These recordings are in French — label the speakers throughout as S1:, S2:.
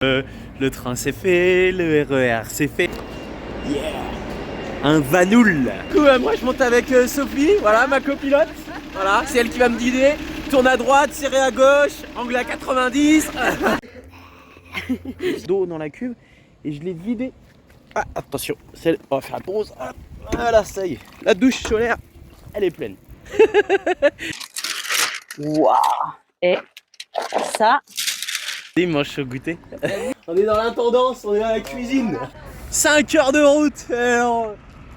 S1: Le train c'est fait, le RER c'est fait. Yeah. Un Vanoul. Du coup, moi je monte avec Sophie, voilà ma copilote. Voilà, c'est elle qui va me guider. Tourne à droite, serré à gauche, angle à 90. D'eau dans la cuve et je l'ai vidé. Ah, attention, on va faire la pause. Voilà, ça y est. La douche solaire, elle est pleine.
S2: Waouh. Et ça.
S1: Il mange au goûter. On est dans l'intendance, on est dans la cuisine. 5 heures de route. Alors,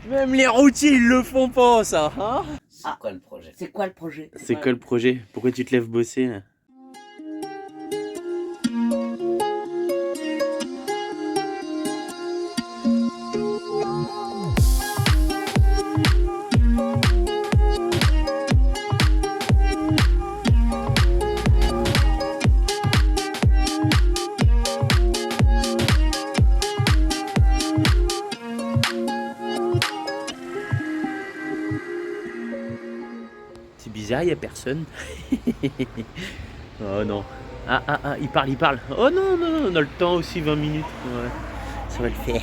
S1: même les routiers ils le font pas ça. Hein,
S2: C'est quoi le projet? C'est quoi le projet?
S1: c'est quoi le projet? Pourquoi tu te lèves bosser là? C'est bizarre, il n'y a personne. Oh non. Ah, il parle. Oh non, on a le temps aussi, 20 minutes. Ouais, ça va le faire.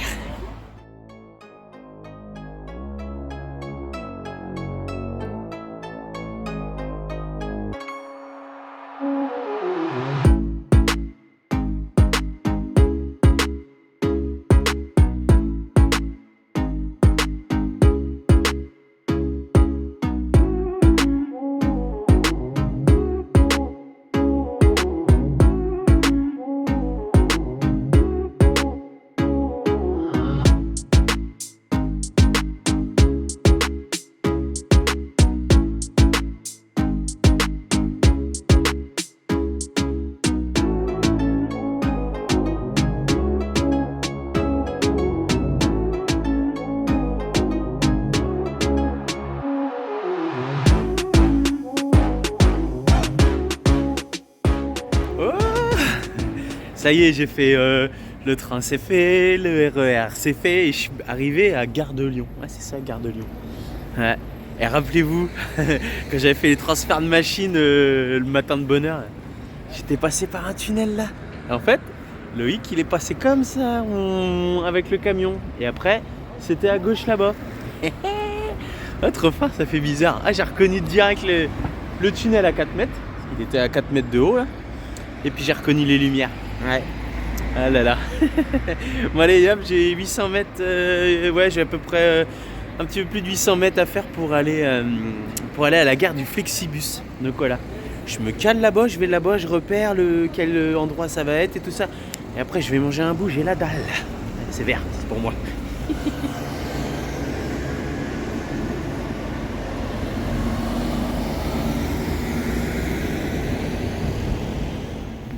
S1: Ça y est, j'ai fait le train c'est fait, le RER c'est fait et je suis arrivé à Gare de Lyon. Ouais, c'est ça, Gare de Lyon. Ouais. Et rappelez-vous, quand j'avais fait les transferts de machines le matin de bonne heure, j'étais passé par un tunnel là. Et en fait, Loïc il est passé comme ça avec le camion. Et après, c'était à gauche là-bas. Ah, trop fort, ça fait bizarre. Ah, j'ai reconnu direct le tunnel à 4 mètres. Il était à 4 mètres de haut là. Et puis j'ai reconnu les lumières. Ouais. Ah là là. Bon allez hop, j'ai 800 mètres. Ouais, j'ai à peu près un petit peu plus de 800 mètres à faire pour aller à la gare du Flexibus. Donc voilà. Je me cale là-bas, je vais là-bas, je repère quel endroit ça va être et tout ça. Et après je vais manger un bout, j'ai la dalle. C'est vert, c'est pour moi.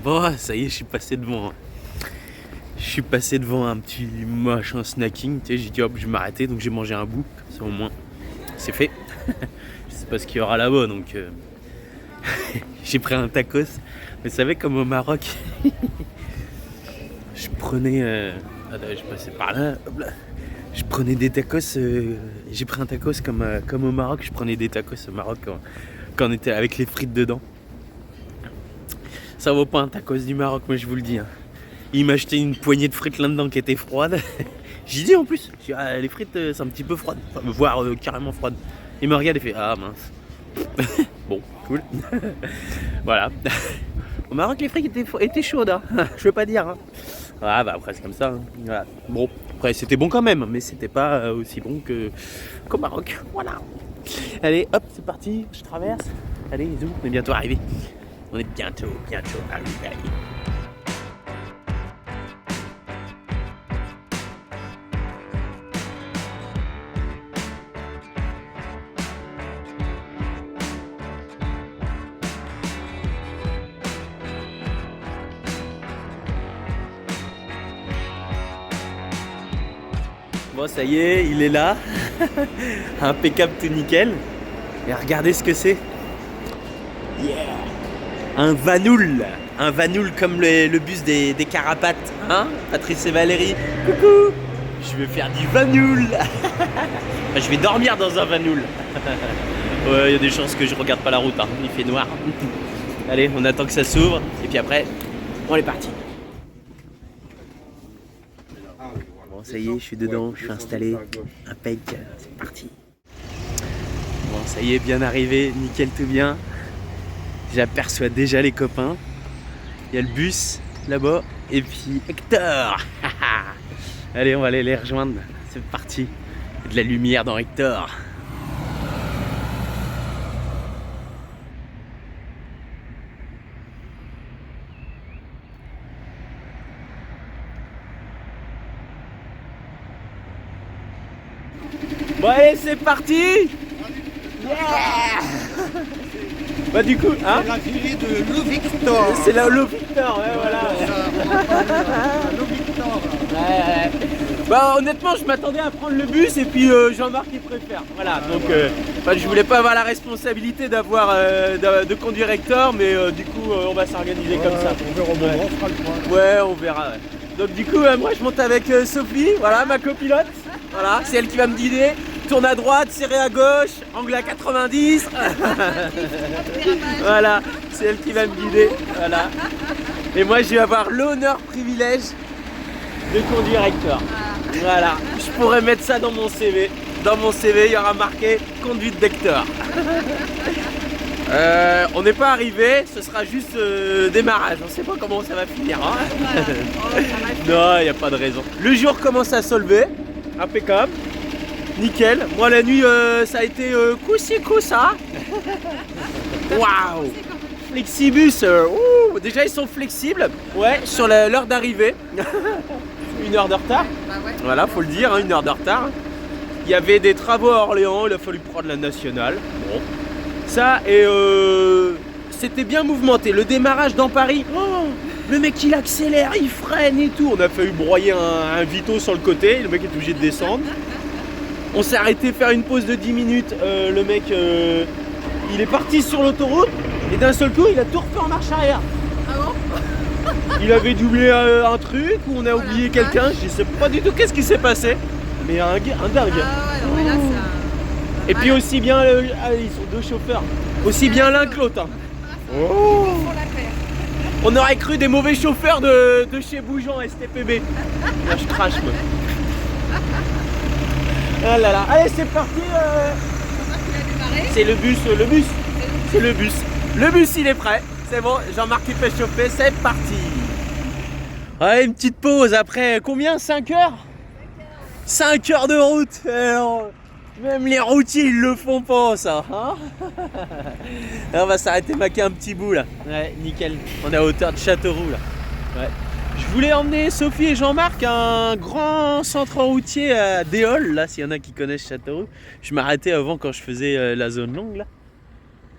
S1: Bon, ça y est, je suis passé devant. Je suis passé devant un petit machin snacking. Tu sais, j'ai dit hop, je vais m'arrêter, donc j'ai mangé un bout. Comme ça au moins, c'est fait. Je sais pas ce qu'il y aura là-bas, donc j'ai pris un tacos. Vous savez, comme au Maroc, je prenais. Attends, je passais par là. Hop là. Je prenais des tacos. J'ai pris un tacos comme au Maroc. Je prenais des tacos au Maroc quand on était avec les frites dedans. Ça vaut pas un tacos du Maroc, moi je vous le dis. Hein. Il m'a acheté une poignée de frites là-dedans qui était froide. J'ai dit en plus, j'ai dit, ah, les frites c'est un petit peu froide, enfin, voire carrément froide. Il me regarde et fait ah mince. Bon, cool. Voilà. Au Maroc les frites étaient chaudes, hein. Je veux pas dire. Hein. Ah bah après c'est comme ça. Hein. Voilà. Bon, après c'était bon quand même, mais c'était pas aussi bon qu'au Maroc. Voilà. Allez, hop, c'est parti, je traverse. Allez, zoom, on est bientôt arrivé. On est bientôt arrivé. Bon, ça y est, il est là. Impeccable, tout nickel. Et regardez ce que c'est. Yeah. Un Vanoul comme le bus des Carapates, hein, Patrice et Valérie. Coucou. Je vais faire du Vanoul. Je vais dormir dans un Vanoul. Ouais, il y a des chances que je regarde pas la route, hein. Il fait noir. Allez, on attend que ça s'ouvre et puis après, on est parti. Bon, ça y est, je suis dedans, je suis installé. Impec, c'est parti. Bon, ça y est, bien arrivé, nickel tout bien. J'aperçois déjà les copains. Il y a le bus là-bas. Et puis Hector. Allez, on va aller les rejoindre. C'est parti. Il y a de la lumière dans Hector. Bon allez, c'est parti. Yeah. Bah du coup, hein,
S3: C'est la virée de Lo Victor.
S1: c'est la Lo Victor, ouais, voilà.
S3: Lo Victor.
S1: Ouais. Bah honnêtement, je m'attendais à prendre le bus et puis Jean-Marc il préfère. Voilà, donc enfin, je voulais pas avoir la responsabilité d'avoir de conduire Hector, mais du coup on va s'organiser comme ça.
S3: On verra au moment, on fera le point.
S1: Ouais, on verra. Ouais. Donc du coup, moi je monte avec Sophie, voilà, ma copilote. Voilà, c'est elle qui va me guider. Tourne à droite, serré à gauche, angle à 90. Voilà, c'est elle qui va me guider. Voilà. Et moi je vais avoir l'honneur, privilège de conduire Hector. Voilà, je pourrais mettre ça dans mon CV. Dans mon CV, il y aura marqué conduite d'Hector. On n'est pas arrivé, ce sera juste démarrage. On ne sait pas comment ça va finir. Hein. Non, il n'y a pas de raison. Le jour commence à se lever, impeccable, nickel. Moi la nuit, ça a été coup-ci, coup-ça. Waouh! Flexibus, déjà ils sont flexibles, ouais, sur l'heure d'arrivée. 1 heure de retard. Voilà, faut le dire, hein, 1 heure de retard. Il y avait des travaux à Orléans, il a fallu prendre la nationale. Bon. Ça, et c'était bien mouvementé. Le démarrage dans Paris, oh, le mec il accélère, il freine et tout. On a failli broyer un Vito sur le côté, le mec est obligé de descendre. On s'est arrêté faire une pause de 10 minutes. Le mec, il est parti sur l'autoroute et d'un seul coup, il a tout refait en marche arrière.
S4: Ah bon?
S1: Il avait doublé un truc ou on a oublié quelqu'un, je sais pas du tout qu'est-ce qui s'est passé. Mais un dingue.
S4: Ah ouais, non, mais là, ça...
S1: Et puis aussi bien, ils sont 2 chauffeurs, aussi bien l'un que l'autre. Hein. Oh.
S4: Ils font la paire.
S1: On aurait cru des mauvais chauffeurs de chez Bougeant STPB. Là je crache moi. Ah là là, allez c'est parti.
S4: Jean-Marc, il a démarré.
S1: C'est le bus, c'est le bus. Le bus il est prêt, c'est bon, Jean-Marc il fait chauffer, c'est parti. Ouais, une petite pause après combien? 5 heures? 5 heures de route. Alors, même les routiers ils le font pas ça. Hein. On va s'arrêter maquer un petit bout là. Ouais, nickel. On est à hauteur de Châteauroux là. Ouais. Je voulais emmener Sophie et Jean-Marc à un grand centre routier à Déol, là, s'il y en a qui connaissent Châteauroux. Je m'arrêtais avant quand je faisais la zone longue là.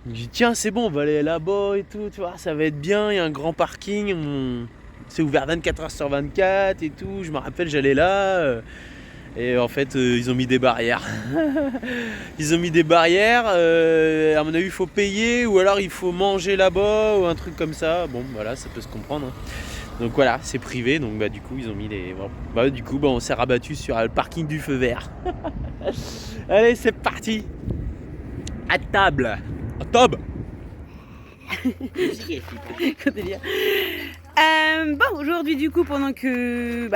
S1: J'ai dit tiens c'est bon, on va aller là-bas et tout, tu vois, ça va être bien, il y a un grand parking, c'est ouvert 24 heures sur 24 et tout. Je me rappelle j'allais là. Et en fait, ils ont mis des barrières. Ils ont mis des barrières. À mon avis, il faut payer ou alors il faut manger là-bas ou un truc comme ça. Bon, voilà, ça peut se comprendre. Hein. Donc voilà, c'est privé. Donc bah du coup, ils ont mis les. Bah du coup, bah, on s'est rabattu sur le parking du feu vert. Allez, c'est parti. À table. À table.
S2: Bon, aujourd'hui, du coup, pendant que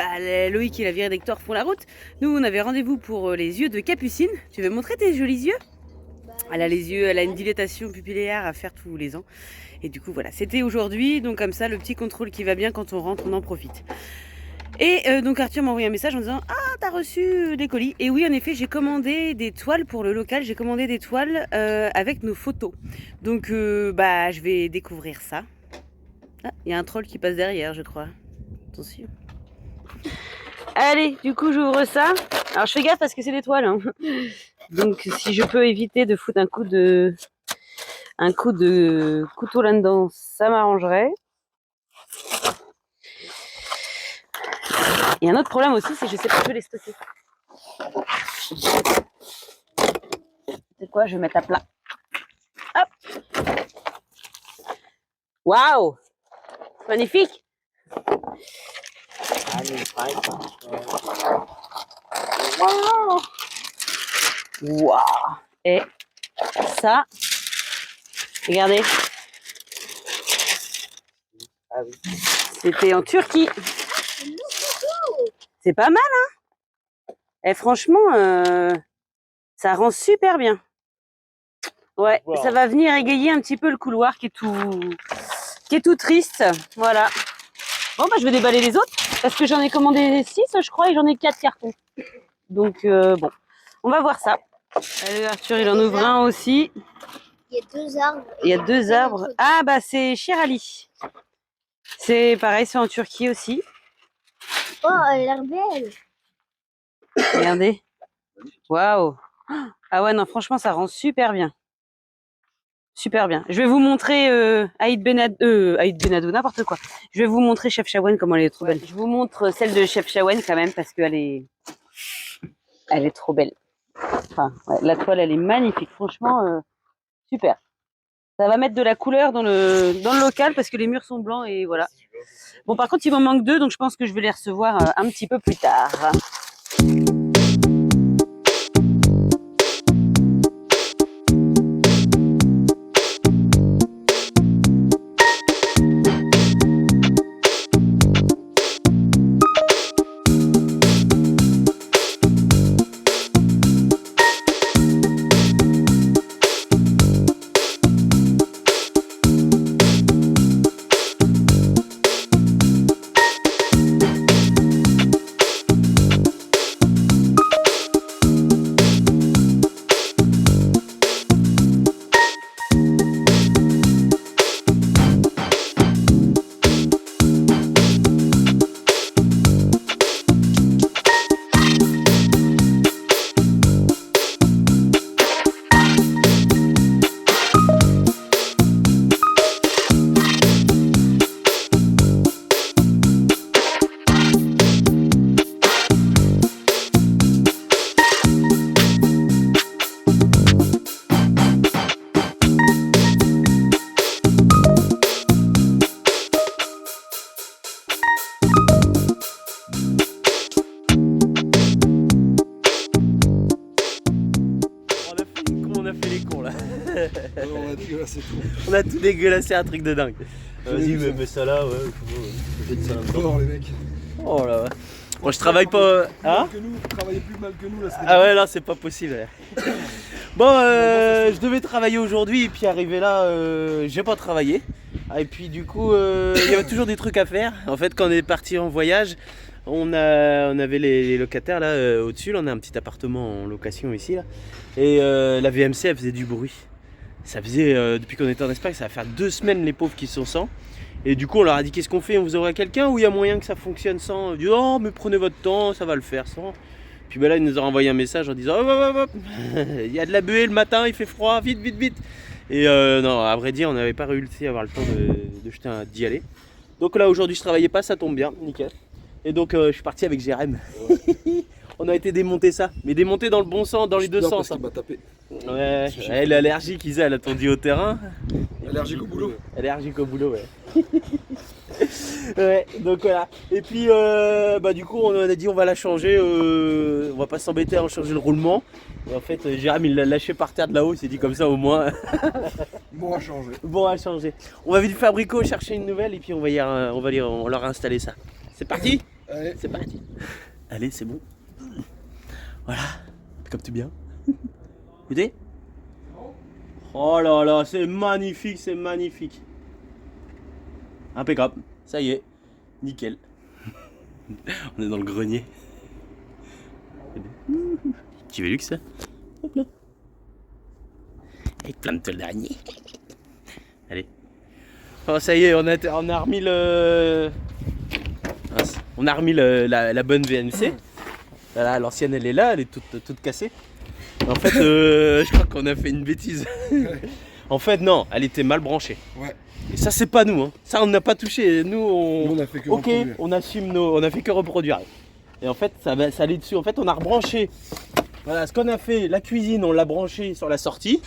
S2: Loïc et la virée d'Hector font la route, nous, on avait rendez-vous pour les yeux de Capucine. Tu veux montrer tes jolis yeux? Elle a les yeux, elle a une dilatation pupillaire à faire tous les ans. Et du coup, voilà, c'était aujourd'hui. Donc, comme ça, le petit contrôle qui va bien quand on rentre, on en profite. Et donc, Arthur m'a envoyé un message en disant « Ah, t'as reçu des colis ?» Et oui, en effet, j'ai commandé des toiles pour le local. J'ai commandé des toiles avec nos photos. Donc, je vais découvrir ça. Ah, il y a un troll qui passe derrière, je crois. Attention. Allez, du coup, j'ouvre ça. Alors, je fais gaffe parce que c'est des toiles. Hein. Donc, si je peux éviter de foutre un coup de couteau là-dedans, ça m'arrangerait. Il y a un autre problème aussi, c'est que je sais pas où je vais les stocker. C'est quoi? Je vais mettre à plat. Hop. Waouh! Magnifique! Waouh! Waouh! Et ça, regardez. C'était en Turquie. C'est pas mal, hein. Et franchement, ça rend super bien. Ouais,
S1: Wow.
S2: ça va venir égayer un petit peu le couloir qui est tout triste. Voilà. Bon, bah, je vais déballer les autres parce que j'en ai commandé 6, je crois, et j'en ai 4 cartons. Donc, bon, on va voir ça. Allez, Arthur, il en ouvre un aussi.
S5: Il y a 2 arbres.
S2: Il y a 2 arbres. Ah, bah, c'est Shirali. C'est pareil, c'est en Turquie aussi.
S5: Oh, elle a l'air belle.
S2: Regardez. Waouh. Ah ouais, non, franchement, ça rend super bien. Super bien. Je vais vous montrer Aïd Benadou, n'importe quoi. Je vais vous montrer Chef Shawan, comment elle est trop belle. Je vous montre celle de Chef Shawan quand même, parce qu'elle est trop belle. Enfin, ouais, la toile, elle est magnifique. Franchement, super. Ça va mettre de la couleur dans le local, parce que les murs sont blancs et voilà. Bon, par contre, il m'en manque 2, donc je pense que je vais les recevoir un petit peu plus tard.
S3: On a dégueulassé tout.
S1: On a tout dégueulassé, un truc de dingue. Vas-y, mets ça là, ouais. Faites ça là-dedans.
S3: Fort les mecs.
S1: Oh là ouais. Moi je travaille pas. Hein?
S3: Vous travaillez plus mal que nous là.
S1: Ah ouais, là c'est pas possible. Ouais. Bon, je devais travailler aujourd'hui et puis arrivé là, j'ai pas travaillé. Ah, et puis du coup, il y avait toujours des trucs à faire. En fait, quand on est parti en voyage, on avait les locataires là au-dessus. Là, on a un petit appartement en location ici là. Et la VMC elle faisait du bruit. Ça faisait, depuis qu'on était en Espagne, ça va faire 2 semaines les pauvres qui sont sans. Et du coup on leur a dit qu'est-ce qu'on fait, on vous envoie quelqu'un ou il y a moyen que ça fonctionne sans? Ils disent oh mais prenez votre temps, ça va le faire sans. Puis ben là ils nous ont envoyé un message en disant hop, il y a de la buée le matin, il fait froid, vite. Et non, à vrai dire on n'avait pas réussi à avoir le temps d'y aller. Donc là aujourd'hui je travaillais pas, ça tombe bien, nickel. Et donc je suis parti avec Jérém. On a été démonter ça, mais démonter dans le bon sens, dans les deux sens.
S3: Parce qu'il m'a tapé.
S1: Ouais, elle est allergique, Isa, elle a tendu au terrain.
S3: Allergique au boulot.
S1: Allergique au boulot, ouais. Ouais, donc voilà. Et puis, bah, du coup, on a dit on va la changer. On va pas s'embêter à en changer le roulement. Et en fait, Jérém, il l'a lâché par terre de là-haut. Il s'est dit comme ça au moins.
S3: Bon à changer.
S1: Bon à changer. On va vite Fabrico chercher une nouvelle et puis on leur installer ça. C'est parti?
S3: Allez.
S1: C'est parti. Allez, c'est bon. Voilà. Comme tu bien. Écoutez. Oh là là, c'est magnifique, c'est magnifique. Impeccable. Ça y est. Nickel. On est dans le grenier. Tu veux luxe ça? Hop là. Avec plein de tôles d'araignée. Allez. Oh ça y est, on a remis le. On a remis la bonne VMC. Voilà, l'ancienne elle est là, elle est toute cassée. En fait, je crois qu'on a fait une bêtise. En fait, non, elle était mal branchée.
S3: Ouais.
S1: Et ça, c'est pas nous. Hein. Ça, on n'a pas touché. Nous,
S3: on a fait que reproduire.
S1: On assume on a fait que reproduire. Et en fait, ça allait dessus. En fait, on a rebranché. Voilà, ce qu'on a fait, la cuisine, on l'a branchée sur la sortie.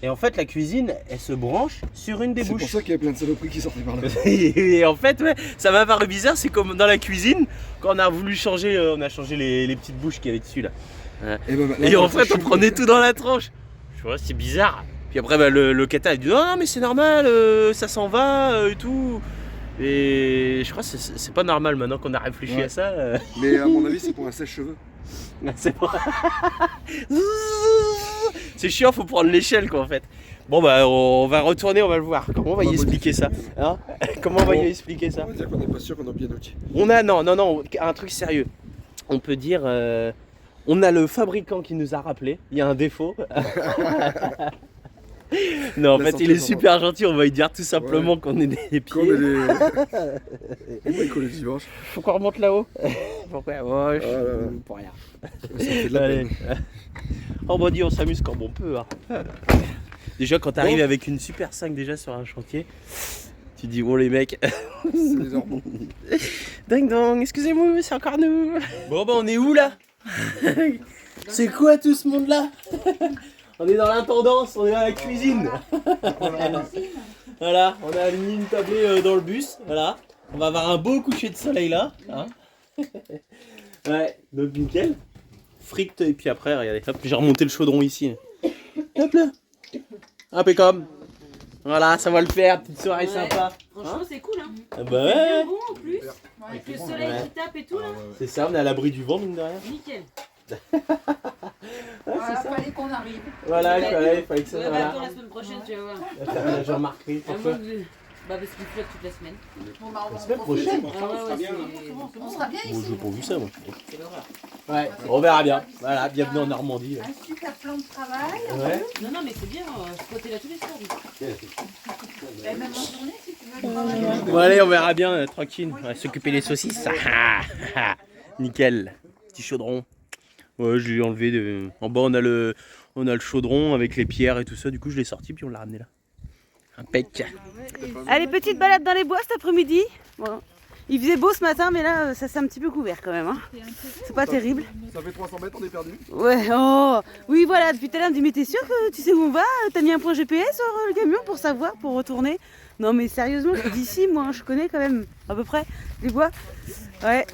S1: Et en fait, la cuisine, elle se branche sur une des bouches.
S3: C'est pour ça qu'il y a plein de saloperies qui sortaient par là.
S1: Et en fait, ouais, ça m'a paru bizarre. C'est comme dans la cuisine, quand on a voulu changer, on a changé les petites bouches qu'il y avait dessus là. Et en fait, on prenait tout dans la tronche. Je vois, c'est bizarre. Puis après, bah, le locataire il dit non, mais c'est normal, ça s'en va et tout. Et je crois que c'est pas normal maintenant qu'on a réfléchi
S3: Ouais.
S1: à ça.
S3: Mais à mon avis, c'est pour un sèche-cheveux.
S1: C'est bon. C'est chiant, faut prendre l'échelle quoi en fait. Bon bah on va retourner, on va le voir. Comment on va y expliquer ça hein? Comment on va y expliquer ça?
S3: On va dire qu'on n'est pas sûr qu'on a bien d'outils.
S1: On a, non, un truc sérieux. On peut dire, on a le fabricant qui nous a rappelé, il y a un défaut. Non, en
S3: La
S1: fait,
S3: santé,
S1: il est
S3: pardon.
S1: super gentil, on va lui dire tout simplement qu'on est des
S3: Quand on est
S1: pieds.
S3: des. On va y coller le dimanche.
S1: Faut qu'on remonte là-haut. Pourquoi? Ouais,
S3: Ah, là, là.
S1: pour rien.
S3: Ça fait de la
S1: Allez.
S3: peine.
S1: Oh bah dis, on s'amuse comme on peut. Hein. Déjà, quand t'arrives avec une Super 5 déjà sur un chantier, tu dis, oh les mecs.
S3: C'est des hormones.
S1: Ding dong, excusez-moi, c'est encore nous. Bon bah on est où là? C'est quoi tout ce monde là? On est dans l'intendance, on est dans la cuisine. Voilà, on a mis une tablée dans le bus, voilà. On va avoir un beau coucher de soleil là. Hein. Ouais, donc nickel. Frict et puis après, regardez, hop, j'ai remonté le chaudron ici. Hop là. Impeccable. Voilà, ça va le faire, petite soirée
S2: Ouais.
S1: sympa.
S2: Franchement, c'est cool, hein.
S1: Ah bah
S2: C'est bien
S1: ouais,
S2: bon en plus. Avec le soleil
S1: Ouais.
S2: qui tape et tout, là.
S1: c'est ça, on est à l'abri du vent, mine de rien.
S2: Nickel.
S4: Voilà, fallait qu'on arrive.
S1: Voilà, il fallait que ça.
S2: Ouais, bah
S1: Voilà.
S2: attends, la semaine prochaine, tu vas voir.
S1: Jean-Marc, oui,
S2: À
S1: pourquoi
S2: moins que- Bah parce qu'il flotte toute la semaine.
S4: Bon, bah,
S1: La
S4: on
S1: semaine
S4: va
S1: prochaine.
S2: Ah ouais, c'est...
S4: On sera bien
S1: Bon,
S4: ici.
S1: j'ai pas vu ça, moi.
S2: c'est l'horreur.
S1: Ouais, on verra bien. Voilà, bienvenue en Normandie.
S4: Un super plan de travail.
S1: Ouais.
S2: Non, non, mais c'est bien, flotter là tous les soirs.
S4: Et même en journée, si tu veux travailler.
S1: Bon, allez, on verra bien, tranquille. On va s'occuper des saucisses. Nickel. Petit chaudron. Ouais, je l'ai enlevé. En bas, on a le chaudron avec les pierres et tout ça. Du coup, je l'ai sorti, puis on l'a ramené là. Impec.
S2: Allez, petite balade dans les bois cet après-midi. Bon, il faisait beau ce matin, mais là, ça s'est un petit peu couvert quand même. Hein. C'est pas terrible.
S3: Ça fait 300 mètres, on est perdu.
S2: Ouais, oh. Oui, voilà, depuis tout à l'heure, on me dit, mais t'es sûr que tu sais où on va? T'as mis un point GPS sur le camion pour savoir, pour retourner? Non, mais sérieusement, d'ici, moi, je connais quand même à peu près les bois. Ouais.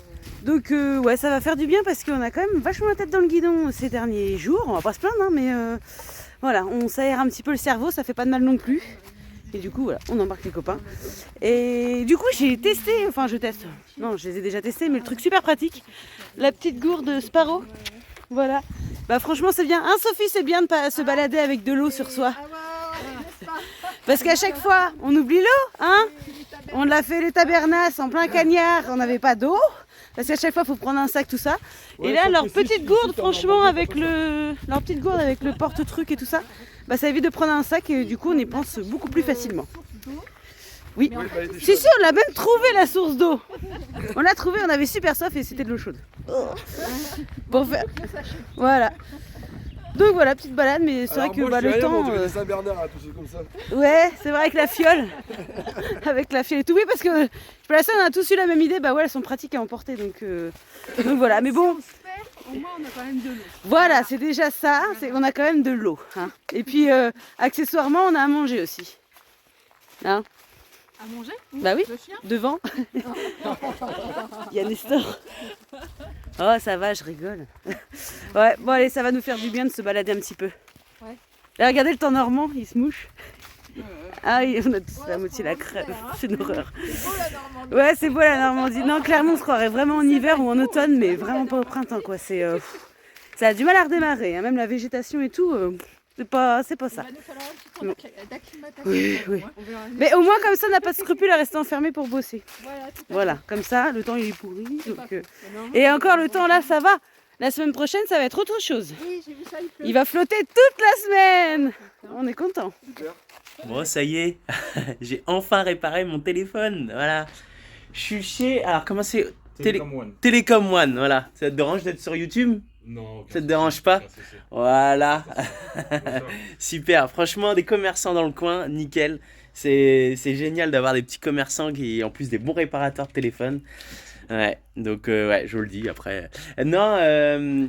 S2: Donc, ouais, ça va faire du bien parce qu'on a quand même vachement la tête dans le guidon ces derniers jours. On va pas se plaindre, hein, mais voilà, on s'aère un petit peu le cerveau, ça fait pas de mal non plus. Et du coup, voilà, on embarque les copains. Et du coup, j'ai testé, enfin, je teste. Non, je les ai déjà testés, mais le truc super pratique. La petite gourde Sparrow. Voilà. Bah, franchement, c'est bien. Hein, Sophie, c'est bien de pas se balader avec de l'eau sur soi. Parce qu'à chaque fois, on oublie l'eau, hein. On l'a fait les tabernas en plein cagnard, on n'avait pas d'eau. Parce qu'à chaque fois, il faut prendre un sac, tout ça. Et là, leur petite gourde, franchement, avec leur petite gourde avec le porte-truc et tout ça, bah, ça évite de prendre un sac et du coup, on y pense beaucoup plus facilement. Oui. Si, si, on l'a même trouvé la source d'eau. On l'a trouvé, on avait super soif et c'était de l'eau chaude. Pour faire. Voilà. Donc voilà, petite balade, mais c'est vrai que bah, le temps.
S3: Saint-Bernard, tout ça comme ça.
S2: Ouais, c'est vrai avec la fiole. Avec la fiole et tout. Oui, parce que je suis pas la seule, on a tous eu la même idée. Bah ouais, elles sont pratiques à emporter. Donc voilà, mais bon.
S4: Au moins, on a quand même de l'eau.
S2: Voilà, c'est déjà ça. On a quand même de l'eau. Hein. Et puis, accessoirement, on a à manger aussi. Hein?
S4: À manger?
S2: Bah oui,
S4: Le chien?
S2: devant. Il y a Nestor. Oh, ça va, je rigole. Ouais, bon, allez, ça va nous faire du bien de se balader un petit peu.
S4: Ouais.
S2: Là, regardez le temps normand, il se mouche. Ah oui, on a tous la moitié la crève. C'est une horreur.
S4: C'est beau la Normandie.
S2: Ouais, c'est beau la Normandie. Non, clairement, on se croirait vraiment en hiver ou en automne, mais vraiment pas au printemps, quoi. Ça a du mal à redémarrer. Hein. Même la végétation et tout, c'est pas ça.
S4: Il va nous falloir un petit temps d'acclimatation.
S2: Oui, oui.
S4: On verra.
S2: Mais au moins, comme ça, on n'a pas de scrupule à rester enfermé pour bosser.
S4: Voilà, tout à fait.
S2: Voilà, comme ça, le temps il est pourri.
S4: C'est pas
S2: Donc,
S4: faux. Non.
S2: Et encore, le temps là, ça va. La semaine prochaine, ça va être autre chose.
S4: Oui, j'ai vu ça, il pleut.
S2: Il va flotter toute la semaine. On est content.
S1: Bon, ça y est, j'ai enfin réparé mon téléphone. Voilà. Je suis chez. Alors, comment c'est?
S6: Télécom One.
S1: Télécom One, voilà. Ça te dérange d'être sur YouTube?
S6: Non.
S1: Ça te dérange pas? Voilà. Super. Franchement, des commerçants dans le coin, nickel. C'est génial d'avoir des petits commerçants qui, en plus, des bons réparateurs de téléphone. Ouais, donc ouais, je vous le dis après. Non,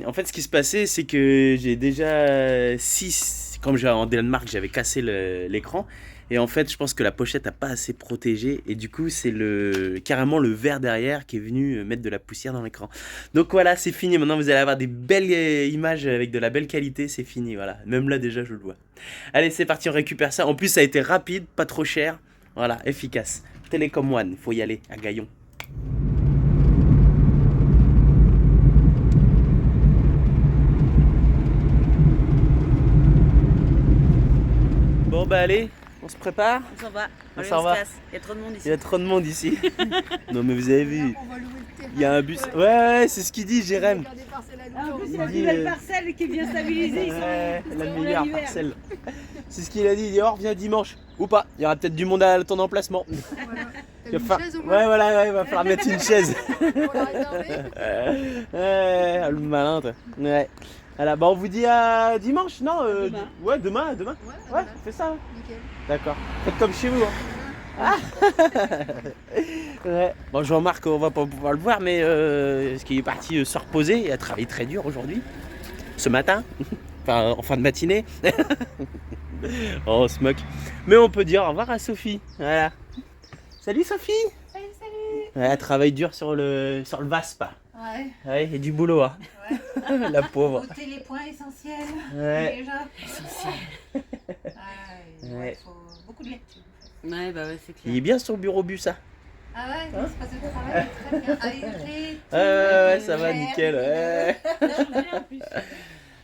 S1: en fait, ce qui se passait, c'est que j'ai déjà 6. Comme en Danemark, j'avais cassé l'écran. Et en fait, je pense que la pochette n'a pas assez protégé. Et du coup, c'est carrément le verre derrière qui est venu mettre de la poussière dans l'écran. Donc voilà, c'est fini. Maintenant, vous allez avoir des belles images avec de la belle qualité. C'est fini, voilà. Même là, déjà, je le vois. Allez, c'est parti, on récupère ça. En plus, ça a été rapide, pas trop cher. Voilà, efficace. Télécom One, faut y aller à Gaillon. Bon bah allez, on se prépare.
S2: On s'en va.
S1: On
S2: Allez,
S1: s'en
S2: se
S1: va.
S2: casse. Il y a trop de monde
S1: Il
S2: ici.
S1: y a trop de monde ici. Non mais vous avez vu,
S4: On va louer le terrain.
S1: il y a un bus. Ouais, c'est ce qu'il dit Jérém.
S4: Regarde des parcelles à
S2: Ah, en
S4: louer.
S2: plus,
S1: Il
S2: c'est la
S1: dit,
S2: plus belle parcelle qui est bien stabilisée.
S1: Ouais, la
S2: sont
S1: meilleure
S2: l'hiver.
S1: parcelle. C'est ce qu'il a dit, il dit oh, reviens dimanche. Ou pas, il y aura peut-être du monde à ton emplacement.
S4: Voilà.
S1: Il
S4: T'as
S1: va
S4: une
S1: falloir-
S4: chaise au moins
S1: Ouais, voilà, ouais, il va falloir mettre une chaise.
S4: pour la réserver.
S1: Ouais, le malin, toi. Ouais. Voilà, bah on vous dit à dimanche, non
S2: Demain.
S1: Ouais, demain.
S4: Ouais,
S1: Ouais,
S4: voilà.
S1: on fait ça. Hein.
S4: Nickel.
S1: D'accord. Faites comme chez vous. Hein. Ouais. Bon, Jean-Marc, on va pas pouvoir le voir, mais ce qui est parti se reposer, il a travaillé très dur aujourd'hui, ce matin, enfin en fin de matinée. Oh, on se moque. Mais on peut dire au revoir à Sophie. Voilà. Salut Sophie.
S4: Salut.
S1: Ouais, elle travaille dur sur le VASP.
S4: Ouais.
S1: Ouais, et du boulot, hein.
S4: Ouais.
S1: La pauvre.
S4: Noter les points essentiels.
S1: Ouais.
S4: Déjà. Essentiels.
S1: Ouais.
S4: Il faut beaucoup de lecture.
S2: Ouais, bah ouais, c'est
S1: Il est
S2: clair.
S1: bien sur bureau bus, ça.
S4: Ah ouais, l'espace de travail est très bien. Allez,
S1: Ouais, ça va, nickel. Ouais.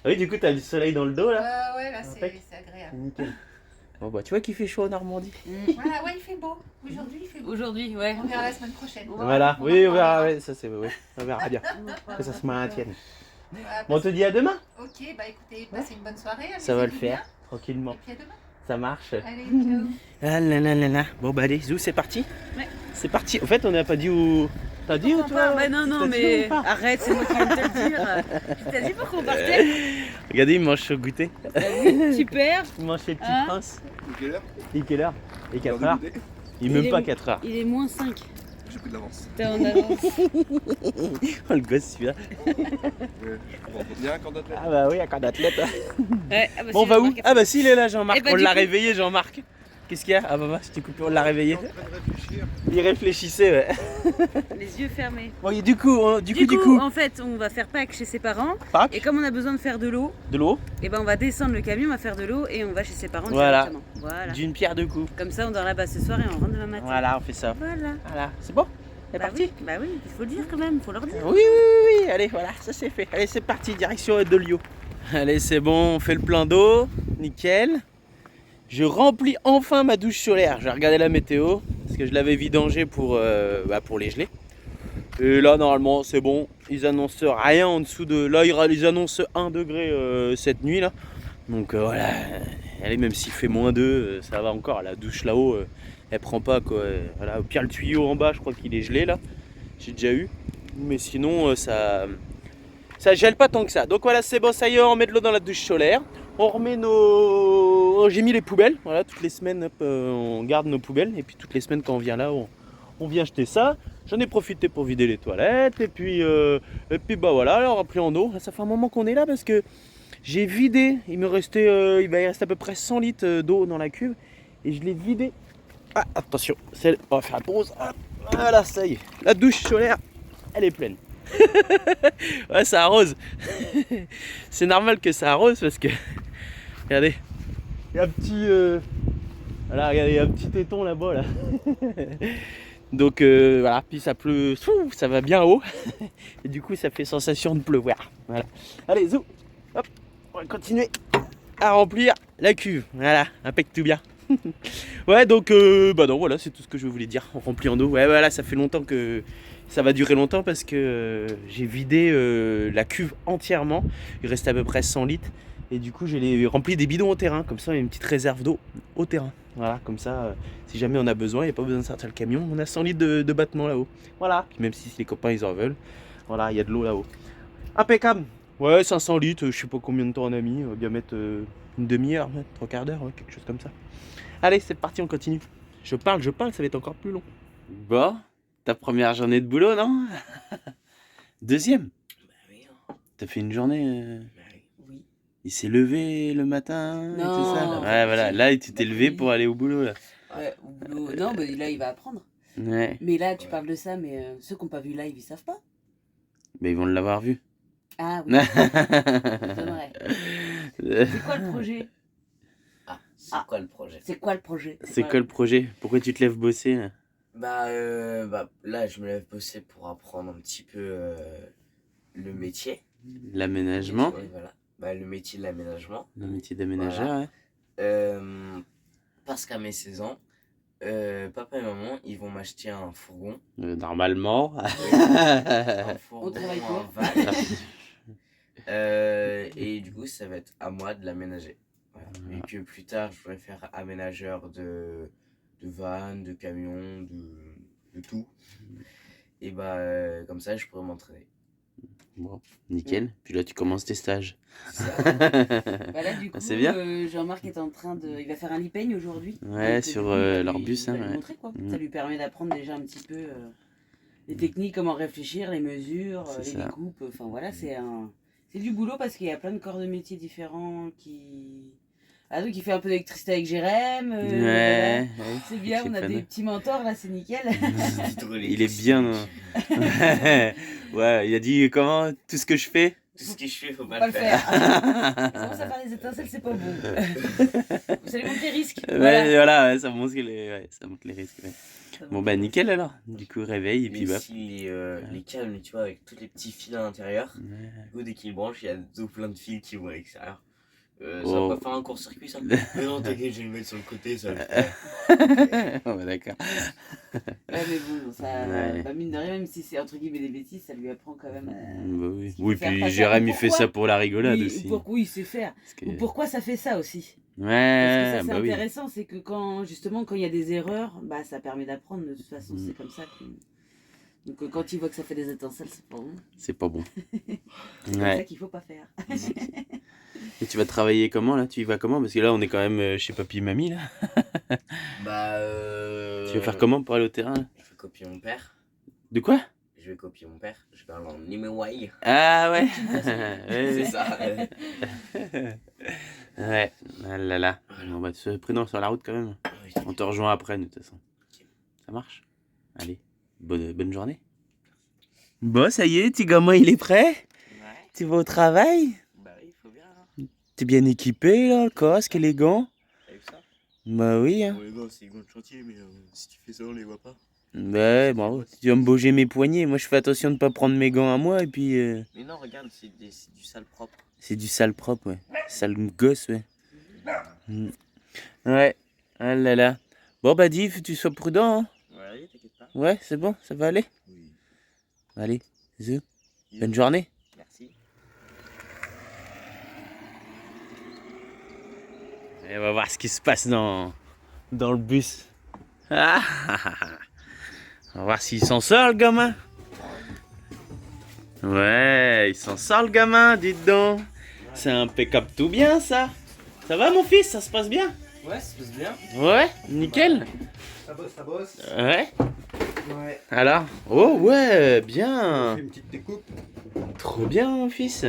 S1: Oui, du coup, t'as du soleil dans le dos, là.
S4: Ouais, là,
S1: Impec.
S4: c'est agréable.
S1: Nickel. Bon, bah, tu vois qu'il fait chaud en Normandie.
S4: Voilà, ouais, il fait beau. Aujourd'hui, il fait beau.
S2: Aujourd'hui, ouais.
S4: On verra la semaine prochaine.
S1: Voilà,
S4: On
S1: oui,
S4: en
S1: on verra,
S4: parlera.
S1: ouais, ça c'est, oui, on verra bien. Que ça se maintienne.
S4: Voilà,
S1: Bon, on te dit à demain.
S4: ok, bah écoutez, passez une bonne soirée.
S1: Ça va le
S4: amusez-vous bien.
S1: faire, tranquillement.
S4: Et puis à demain.
S1: Ça marche.
S4: Allez, ciao.
S1: Ah là là là là. Bon, bah, allez, Zou, c'est parti.
S2: Ouais.
S1: C'est parti. En fait, on n'a pas dit où. T'as dit où,
S2: Pourquoi
S1: toi
S2: pas Bah non, non,
S1: T'as dit
S2: mais
S1: où pas
S2: arrête, c'est moi qui viens de te le dire. Je t'ai dit pour qu'on partait.
S1: Regardez, il mange au goûter.
S2: Super.
S1: Il mange ses petits
S2: Hein
S1: princes.
S3: Quelle heure
S1: Et quelle heure Et 4
S3: L'heure
S1: heures.
S3: de goûter.
S1: Il est
S2: Il
S1: même
S2: est
S1: pas
S2: où
S1: 4 heures.
S2: Il est moins 5.
S3: J'ai pris de l'avance.
S2: T'es en avance.
S1: Oh, le gosse, celui-là.
S3: Ouais, je comprends. Il y a un camp d'athlète.
S1: Ah, bah oui, un camp d'athlète.
S2: Ouais, ah bah,
S1: Bon, on
S2: si,
S1: va où
S2: Jean-Marc a
S1: Ah, bah, si, il est là, Jean-Marc.
S2: Eh bah,
S1: On
S2: du
S1: l'a
S2: coup-
S1: réveillé, Jean-Marc. Qu'est-ce qu'il y a Ah, bah, je t'ai coupé, on l'a réveillé.
S3: Il est en train de réfléchir.
S1: Il réfléchissait, ouais.
S2: les yeux fermés.
S1: Bon, et du coup, du coup,
S2: En fait, on va faire Pâques chez ses parents.
S1: Pâques,
S2: Et comme on a besoin de faire de l'eau,
S1: de l'eau,
S2: et ben on va descendre le camion, on va faire de l'eau et on va chez ses parents
S1: Voilà.
S2: directement. Voilà.
S1: d'une pierre deux coups.
S2: Comme ça, on dort là-bas ce soir et on rentre demain matin.
S1: Voilà, on fait ça.
S2: Voilà.
S1: Voilà, c'est bon C'est
S2: Bah
S1: parti
S2: oui, bah oui, il faut le dire quand même, faut leur dire.
S1: Oui, oui, oui, oui, allez, voilà, ça c'est fait. Allez, c'est parti, direction de Lyon. Allez, c'est bon, on fait le plein d'eau, nickel. Je remplis enfin ma douche solaire. J'ai regardé la météo, parce que je l'avais vidangée pour les geler. Et là, normalement, c'est bon. Ils annoncent rien en dessous de... Là, ils annoncent 1 degré cette nuit, là. Donc voilà, allez, même s'il fait -2, ça va encore. La douche là-haut, elle prend pas, quoi. Voilà, au pire, le tuyau en bas, je crois qu'il est gelé, là. J'ai déjà eu. Mais sinon, ça gèle pas tant que ça. Donc voilà, c'est bon, ça y est, on met de l'eau dans la douche solaire. On remet nos... J'ai mis les poubelles. Voilà, toutes les semaines, hop, on garde nos poubelles. Et puis toutes les semaines, quand on vient là, on vient jeter ça. J'en ai profité pour vider les toilettes. Et puis bah voilà, on remplit en eau. Ça fait un moment qu'on est là parce que j'ai vidé. Il va y rester à peu près 100 litres d'eau dans la cuve. Et je l'ai vidé. Ah, attention, on va faire la pause. Hop, voilà, ça y est. La douche solaire, elle est pleine. Ouais, ça arrose. C'est normal que ça arrose parce que regardez, il y a un petit voilà, regardez, il y a un petit téton là-bas là. Donc voilà, puis ça pleut, ça va bien haut. Et du coup, ça fait sensation de pleuvoir. Voilà. Allez, zou. Hop, on va continuer à remplir la cuve. Voilà, impec tout bien. Ouais, donc bah non, voilà, c'est tout ce que je voulais dire. On remplit en eau. Ouais, voilà, ça fait longtemps que ça va durer longtemps parce que j'ai vidé la cuve entièrement. Il reste à peu près 100 litres. Et du coup, j'ai rempli des bidons au terrain. Comme ça, il y a une petite réserve d'eau au terrain. Voilà, comme ça, si jamais on a besoin, il n'y a pas besoin de sortir le camion. On a 100 litres de battement là-haut. Voilà, puis même si les copains ils en veulent, voilà, il y a de l'eau là-haut. Impeccable. Ouais, 500 litres, je sais pas combien de temps on a mis. On va bien mettre une demi-heure, 3/4 d'heure, ouais, quelque chose comme ça. Allez, c'est parti, on continue. Je parle, ça va être encore plus long. Bon, ta première journée de boulot, non? Deuxième?
S2: Bah oui.
S1: T'as fait une journée
S2: Oui.
S1: Il s'est levé le matin et
S2: Non.
S1: tout ça? Ouais, voilà, là, tu t'es levé pour aller au boulot, là.
S2: Ouais, au boulot. Non, mais là, il va apprendre.
S1: Ouais,
S2: Mais là, tu parles de ça, mais ceux qui n'ont pas vu live, ils savent pas.
S1: mais ils vont l'avoir vu.
S2: Ah oui, c'est vrai. C'est quoi le projet?
S6: C'est
S2: Ah.
S6: quoi le projet?
S2: C'est quoi le projet?
S1: C'est quoi le projet? Pourquoi tu te lèves bosser là?
S6: Là, je me lève bosser pour apprendre un petit peu le métier.
S1: L'aménagement,
S6: Ouais, voilà. Bah, le métier de l'aménagement.
S1: le métier d'aménageur,
S6: Voilà.
S1: ouais.
S6: Parce qu'à mes 16 ans, papa et maman, ils vont m'acheter un fourgon.
S1: Normalement.
S6: Un fourgon,
S2: travaille
S6: un
S2: pour.
S6: van. Et du coup, ça va être à moi de l'aménager. Voilà. Et que plus tard, je pourrais faire aménageur de van, de camion, de tout. Et comme ça, je pourrais m'entraîner.
S1: Bon, nickel. Puis là, tu commences tes stages.
S6: C'est ça.
S2: Bah là, du coup,
S1: C'est bien.
S2: Jean-Marc est en train de. Il va faire un lipeigne aujourd'hui.
S1: Ouais,
S2: Donc,
S1: sur
S2: du coup, il va
S1: leur
S2: lui-
S1: bus,
S2: il va
S1: hein,
S2: lui
S1: ouais.
S2: montrer, quoi.
S1: Mm.
S2: Ça lui permet d'apprendre déjà un petit peu les techniques, comment réfléchir, les mesures,
S1: C'est
S2: les
S1: ça.
S2: découpes. Enfin voilà, c'est du boulot parce qu'il y a plein de corps de métiers différents qui. Ah, donc il fait un peu d'électricité avec Jérém.
S1: Ouais,
S2: Voilà.
S1: ouais.
S2: C'est bien, on a des petits mentors là, c'est nickel.
S1: Il est bien. Ouais, il a dit comment tout ce que je fais.
S6: Tout ce que je fais, faut
S2: Faut
S6: pas
S2: pas
S6: le
S2: le
S6: faire.
S2: faire. Commence à faire des étincelles, c'est pas bon. Vous allez monter les risques.
S1: Ouais, voilà, ouais, ça monte ça monte les risques. Ouais.
S2: Ça
S1: Bon,
S2: monte
S1: bah
S2: les
S1: nickel alors. Du coup, réveil et
S6: Mais
S1: puis bah.
S6: aussi les câbles, tu vois, avec tous les petits fils à l'intérieur.
S1: Ouais.
S6: Du coup, dès qu'il branche, il y a tout plein de fils qui vont à l'extérieur. Ça
S1: Oh.
S6: va pas faire un court-circuit, ça? Mais non, t'inquiète, je vais le mettre sur le côté, ça va le faire.
S1: Oh, bah, d'accord.
S2: Ouais, mais bon, ça,
S1: Ouais.
S2: bah, mine de rien, même si c'est entre guillemets des bêtises, ça lui apprend quand même.
S1: Bah oui.
S2: ce qu'il
S1: Oui,
S2: faut faire
S1: puis
S2: passer.
S1: Jérémy
S2: Et
S1: il fait
S2: pourquoi
S1: ça pour la rigolade
S2: Oui,
S1: aussi.
S2: oui, il sait faire.
S1: Parce que-
S2: Ou pourquoi ça fait ça aussi? Parce que
S1: Ouais,
S2: ça, c'est
S1: bah oui.
S2: intéressant, c'est que quand justement quand il y a des erreurs, bah ça permet d'apprendre. De toute façon,
S1: Mm.
S2: c'est comme ça. Donc quand il voit que ça fait des étincelles, c'est pas bon.
S1: C'est pas bon.
S2: C'est comme ça
S1: Ouais.
S2: qu'il faut pas faire.
S1: Et tu vas travailler comment là? Tu y vas comment? Parce que là, on est quand même chez papy et mamie là. Tu vas faire comment pour aller au terrain là?
S6: Je vais copier mon père.
S1: De quoi?
S6: Je vais copier mon père. Je vais aller en Nimewai.
S1: Ah ouais.
S6: C'est
S1: Ouais.
S6: ça.
S1: Ouais. Ah là là. Bon bah, tu es prudent sur la route quand même. On te rejoint après, de toute façon. Ça marche? Allez, bonne journée. Bon, ça y est, petit gamin, il est prêt?
S6: Ouais.
S1: Tu vas au travail?
S6: Bah oui, faut bien. Hein.
S1: T'es bien équipé, là, le casque et les gants?
S6: T'as vu ça?
S1: Bah oui, hein.
S3: Bon, les gars, c'est les gants de chantier, mais si tu fais ça, on les voit pas.
S1: Ouais, bravo. Tu vas me bouger mes poignets. Moi, je fais attention de pas prendre mes gants à moi, et puis...
S6: Mais non, regarde, c'est du sale propre.
S1: c'est du sale propre, ouais. Sale gosse, ouais. Mm. Ouais. Ah là là. Bon, bah, dis, tu sois prudent, hein.
S6: Ouais, t'inquiète pas.
S1: Ouais, c'est bon, ça va aller?
S3: Oui.
S1: Allez, bisous. Bonne journée.
S6: Merci.
S1: Et on va voir ce qui se passe dans le bus. Ah, on va voir s'il s'en sort, le gamin. Ouais, il s'en sort, le gamin, dites donc. C'est impeccable tout bien, ça. Ça va, mon fils? Ça se passe bien?
S6: Ouais, ça se passe bien.
S1: Ouais, nickel.
S3: Ça bosse, ça bosse.
S1: Ouais.
S3: Ouais.
S1: Alors? Oh, ouais, bien.
S3: Fais une petite découpe.
S1: Trop bien, mon fils.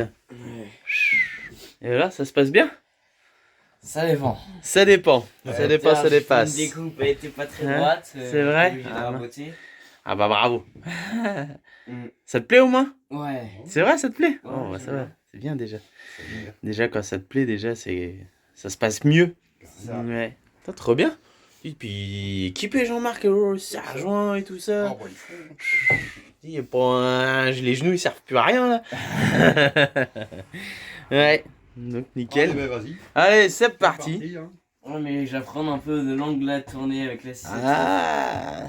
S1: Et là, ça se passe bien?
S6: Ça dépend.
S1: Ça dépend. Ça dépend, ça dépasse.
S6: Une découpe, elle était pas très
S1: Hein,
S6: droite.
S1: c'est vrai?
S6: J'ai
S1: Ah,
S6: raboté.
S1: Ah bah bravo.
S6: Mm.
S1: Ça te plaît au moins?
S6: Ouais.
S1: C'est vrai, ça te plaît?
S6: Ouais,
S1: Oh, bah,
S6: j'aime
S1: ça va.
S6: bien.
S1: C'est bien déjà. Déjà, quand ça te plaît, déjà, ça se passe mieux.
S3: C'est ça.
S1: Ouais. Putain, trop bien. Et puis, équipé Jean-Marc, sergent et tout ça.
S3: Oh, ouais.
S1: Il y a pas les genoux, ils servent plus à rien là. Ouais. Donc, nickel.
S3: Allez, bah, vas-y.
S1: Allez, c'est parti.
S3: Hein.
S6: Ouais, mais je vais apprendre un peu de l'angle à tourner avec la scie.
S1: Ah.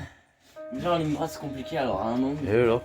S6: Genre, ligne droite, c'est compliqué, alors à un angle.
S1: Et alors?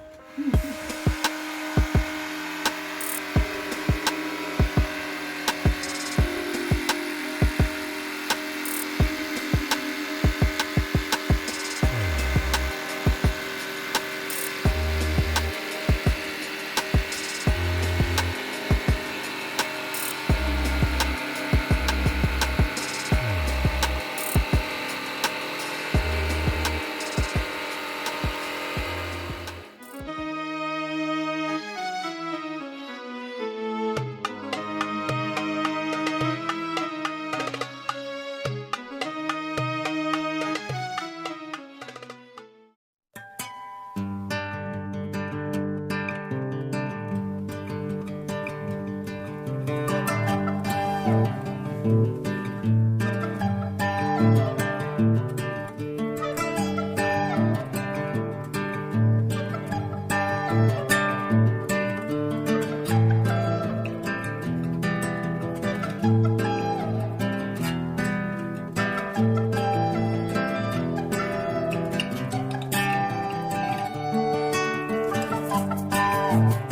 S2: Bye.